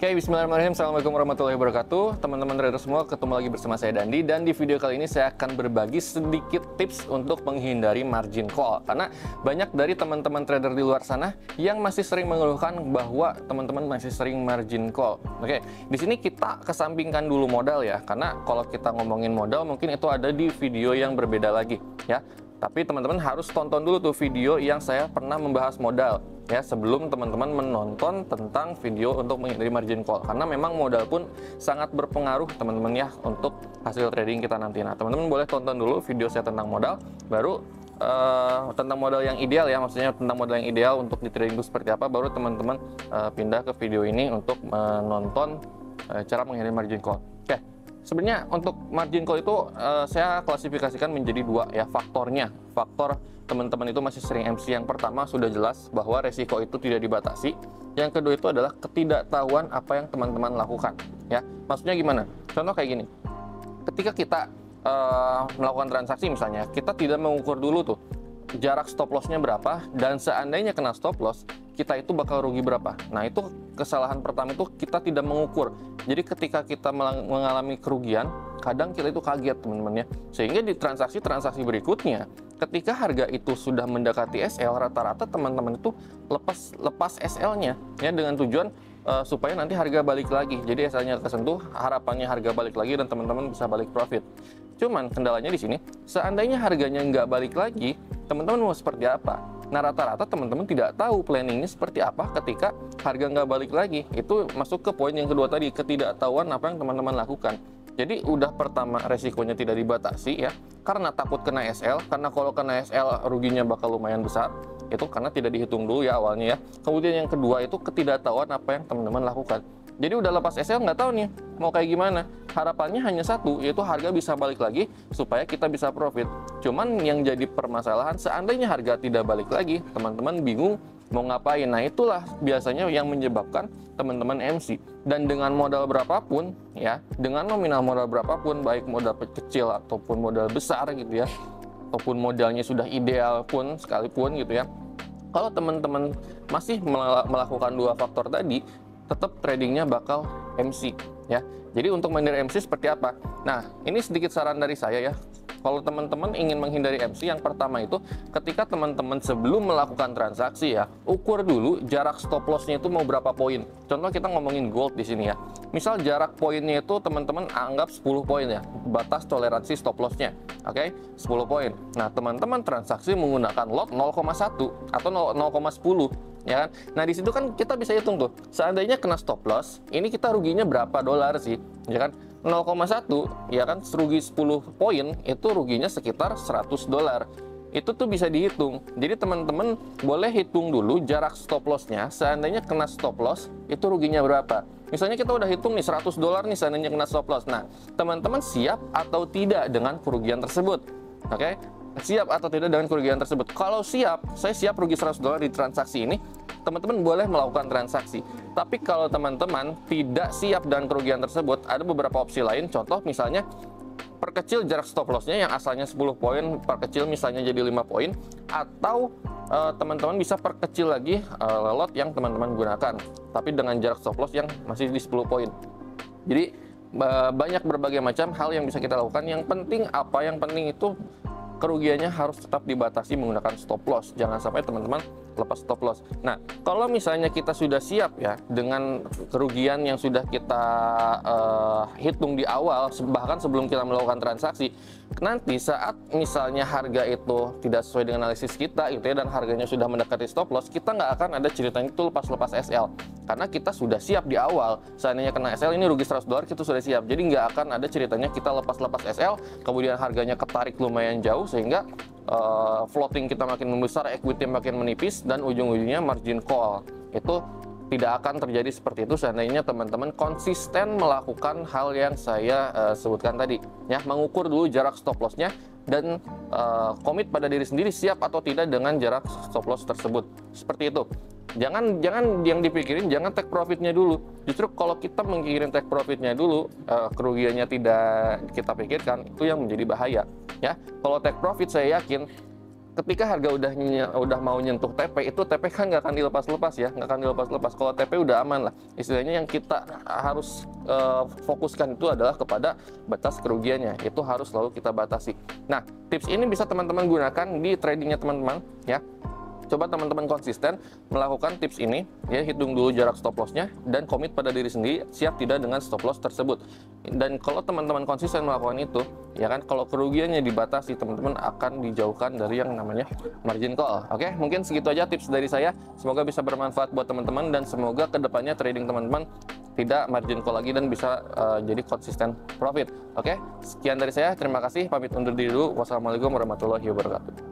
Oke, bismillahirrahmanirrahim. Assalamualaikum warahmatullahi wabarakatuh. Teman-teman trader semua, ketemu lagi bersama saya Dandi. Dan di video kali ini saya akan berbagi sedikit tips untuk menghindari margin call. Karena banyak dari teman-teman trader di luar sana yang masih sering mengeluhkan bahwa teman-teman masih sering margin call. Oke, di sini kita kesampingkan dulu modal ya. Karena kalau kita ngomongin modal mungkin itu ada di video yang berbeda lagi ya. Tapi teman-teman harus tonton dulu tuh video yang saya pernah membahas modal ya, sebelum teman-teman menonton tentang video untuk menghindari margin call, karena memang modal pun sangat berpengaruh teman-teman ya untuk hasil trading kita nanti. Nah, teman-teman boleh tonton dulu video saya tentang modal, baru tentang modal yang ideal ya, maksudnya tentang modal yang ideal untuk di trading itu seperti apa, baru teman-teman pindah ke video ini untuk menonton cara menghindari margin call. Oke. Sebenarnya untuk margin call itu saya klasifikasikan menjadi dua ya faktornya. Faktor teman-teman itu masih sering MC. Yang pertama sudah jelas bahwa resiko itu tidak dibatasi. Yang kedua itu adalah ketidaktahuan apa yang teman-teman lakukan. Ya, maksudnya gimana? Contoh kayak gini. Ketika kita melakukan transaksi misalnya, kita tidak mengukur dulu tuh jarak stop loss-nya berapa, dan seandainya kena stop loss, kita itu bakal rugi berapa. Nah, itu kesalahan pertama, itu kita tidak mengukur. Jadi ketika kita mengalami kerugian, kadang kita itu kaget teman-teman ya. Sehingga di transaksi-transaksi berikutnya, ketika harga itu sudah mendekati SL, rata-rata teman-teman itu lepas SL-nya ya, dengan tujuan supaya nanti harga balik lagi. Jadi SL-nya kesentuh, harapannya harga balik lagi dan teman-teman bisa balik profit. Cuman kendalanya di sini, seandainya harganya nggak balik lagi, teman-teman mau seperti apa? Nah, rata-rata teman-teman tidak tahu planningnya seperti apa ketika harga nggak balik lagi. Itu masuk ke poin yang kedua tadi, ketidaktahuan apa yang teman-teman lakukan. Jadi udah pertama resikonya tidak dibatasi ya, karena takut kena SL, karena kalau kena SL ruginya bakal lumayan besar. Itu karena tidak dihitung dulu ya awalnya ya. Kemudian yang kedua itu ketidaktahuan apa yang teman-teman lakukan. Jadi udah lepas SL nggak tahu nih mau kayak gimana. Harapannya hanya satu, yaitu harga bisa balik lagi supaya kita bisa profit. Cuman yang jadi permasalahan, seandainya harga tidak balik lagi, teman-teman bingung mau ngapain. Nah, itulah biasanya yang menyebabkan teman-teman MC. Dan dengan modal berapapun ya, dengan nominal modal berapapun, baik modal kecil ataupun modal besar gitu ya, ataupun modalnya sudah ideal pun sekalipun gitu ya, kalau teman-teman masih melakukan dua faktor tadi, tetap tradingnya bakal MC ya. Jadi untuk menghindari MC seperti apa? Nah, ini sedikit saran dari saya ya. Kalau teman-teman ingin menghindari MC, yang pertama itu ketika teman-teman sebelum melakukan transaksi ya, ukur dulu jarak stop loss-nya itu mau berapa poin. Contoh kita ngomongin gold di sini ya. Misal jarak poinnya itu teman-teman anggap 10 poin ya, batas toleransi stop loss-nya. Oke, 10 poin. Nah, teman-teman transaksi menggunakan lot 0,1 atau 0,10 ya kan. Nah, di situ kan kita bisa hitung tuh. Seandainya kena stop loss, ini kita ruginya berapa dolar sih? Ya kan? 0,1 ya kan, rugi 10 poin itu ruginya sekitar 100 dolar. Itu tuh bisa dihitung. Jadi teman-teman boleh hitung dulu jarak stop loss-nya. Seandainya kena stop loss, itu ruginya berapa? Misalnya kita udah hitung nih 100 dolar nih seandainya kena stop loss. Nah, teman-teman siap atau tidak dengan kerugian tersebut? Oke? Siap atau tidak dengan kerugian tersebut? Kalau siap, saya siap rugi 100 dolar di transaksi ini, teman-teman boleh melakukan transaksi. Tapi kalau teman-teman tidak siap dengan kerugian tersebut, ada beberapa opsi lain. Contoh misalnya, perkecil jarak stop loss-nya yang asalnya 10 poin, perkecil misalnya jadi 5 poin, atau teman-teman bisa perkecil lagi lot yang teman-teman gunakan, tapi dengan jarak stop loss yang masih di 10 poin. Jadi banyak berbagai macam hal yang bisa kita lakukan. Yang penting apa? Yang penting itu kerugiannya harus tetap dibatasi menggunakan stop loss. Jangan sampai teman-teman lepas stop loss. Nah, kalau misalnya kita sudah siap ya dengan kerugian yang sudah kita hitung di awal, bahkan sebelum kita melakukan transaksi, nanti saat misalnya harga itu tidak sesuai dengan analisis kita gitu ya, dan harganya sudah mendekati stop loss, kita nggak akan ada ceritanya itu lepas-lepas SL. Karena kita sudah siap di awal. Seandainya kena SL ini rugi 100 dolar, kita sudah siap. Jadi nggak akan ada ceritanya kita lepas-lepas SL, kemudian harganya ketarik lumayan jauh, sehingga floating kita makin membesar, equity makin menipis, dan ujung-ujungnya margin call. Itu tidak akan terjadi seperti itu seandainya teman-teman konsisten melakukan hal yang saya sebutkan tadi ya, mengukur dulu jarak stop loss-nya dan komit pada diri sendiri siap atau tidak dengan jarak stop loss tersebut. Seperti itu. Jangan yang dipikirin, jangan take profitnya dulu. Justru kalau kita mikirin take profitnya dulu, kerugiannya tidak kita pikirkan, itu yang menjadi bahaya ya. Kalau take profit, saya yakin ketika harga udah mau nyentuh TP, itu TP kan nggak akan dilepas-lepas ya, nggak akan dilepas-lepas. Kalau TP udah aman lah, istilahnya yang kita harus fokuskan itu adalah kepada batas kerugiannya, itu harus selalu kita batasi. Nah, tips ini bisa teman-teman gunakan di tradingnya teman-teman ya. Coba teman-teman konsisten melakukan tips ini, ya, hitung dulu jarak stop lossnya dan komit pada diri sendiri siap tidak dengan stop loss tersebut. Dan kalau teman-teman konsisten melakukan itu, ya kan, kalau kerugiannya dibatasi, teman-teman akan dijauhkan dari yang namanya margin call. Oke, mungkin segitu aja tips dari saya. Semoga bisa bermanfaat buat teman-teman dan semoga kedepannya trading teman-teman tidak margin call lagi dan bisa jadi konsisten profit. Oke, sekian dari saya. Terima kasih. Pamit undur diri dulu. Wassalamualaikum warahmatullahi wabarakatuh.